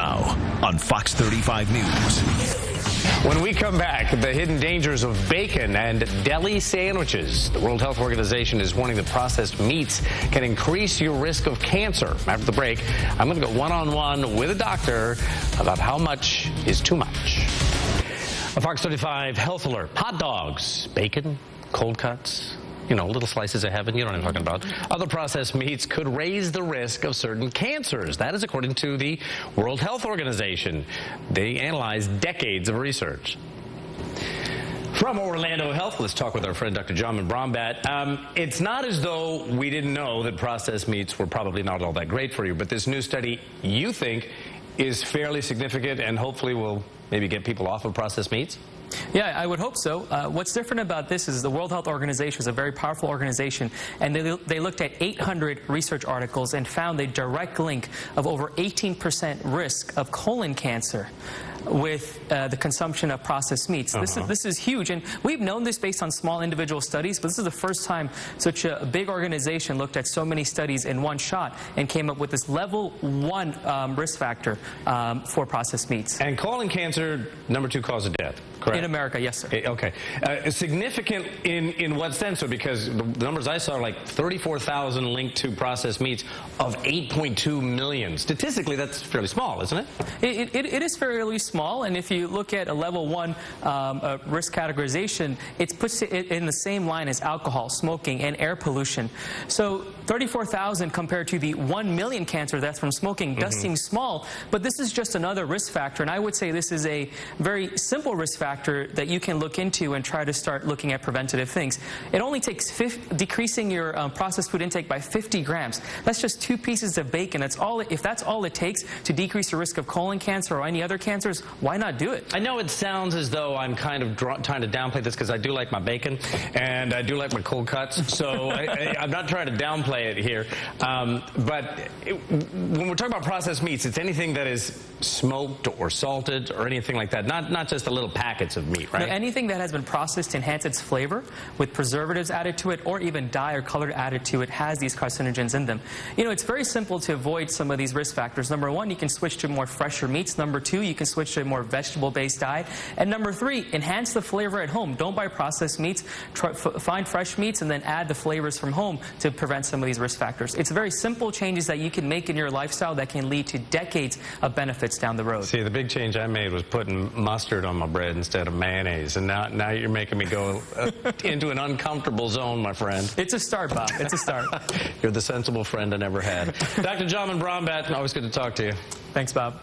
now on Fox 35 News. When we come back, the hidden dangers of bacon and deli sandwiches. The World Health Organization is warning that processed meats can increase your risk of cancer. After the break, I'm going to go one-on-one with a doctor about how much is too much. A Fox 35 health alert. Hot dogs, bacon, cold cuts. You know, little slices of heaven, you know what I'm talking about. Other processed meats could raise the risk of certain cancers. That is according to the World Health Organization. They analyzed decades of research. From Orlando Health, let's talk with our friend Dr. Jamin Brahmbhatt. It's not as though we didn't know that processed meats were probably not all that great for you, but this new study you think is fairly significant and hopefully will maybe get people off of processed meats? Yeah, I would hope so. What's different about this is the World Health Organization is a very powerful organization, and they looked at 800 research articles and found a direct link of over 18% risk of colon cancer with the consumption of processed meats. This is huge, and we've known this based on small individual studies, but this is the first time such a big organization looked at so many studies in one shot and came up with this level 1 risk factor for processed meats. And colon cancer, #2 cause of death, correct? In America, yes, sir. Okay. Significant in what sense? Because the numbers I saw are like 34,000 linked to processed meats of 8.2 million. Statistically, that's fairly small, isn't it? It is fairly small, and if you look at a level 1 risk categorization, it puts it in the same line as alcohol, smoking, and air pollution. So 34,000 compared to the 1 million cancer deaths from smoking does seem small, but this is just another risk factor, and I would say this is a very simple risk factor that you can look into and try to start looking at preventative things. It only takes decreasing your processed food intake by 50 grams. That's just 2 pieces of bacon. That's all. If that's all it takes to decrease your risk of colon cancer or any other cancers, why not do it? I know it sounds as though I'm kind of trying to downplay this because I do like my bacon and I do like my cold cuts, so I'm not trying to downplay it here. But when we're talking about processed meats, it's anything that is smoked or salted or anything like that, not just the little packets of meat, right? No, anything that has been processed to enhance its flavor with preservatives added to it or even dye or color added to it has these carcinogens in them. You know, it's very simple to avoid some of these risk factors. #1, you can switch to more fresher meats. #2, you can switch to a more vegetable-based diet. And #3, enhance the flavor at home. Don't buy processed meats. Find fresh meats and then add the flavors from home to prevent some of these risk factors. It's very simple changes that you can make in your lifestyle that can lead to decades of benefits down the road. See, the big change I made was putting mustard on my bread instead of mayonnaise, and now you're making me go into an uncomfortable zone, my friend. It's a start, Bob. It's a start. You're the sensible friend I never had. Dr. Jamin Brahmbhatt, always good to talk to you. Thanks, Bob.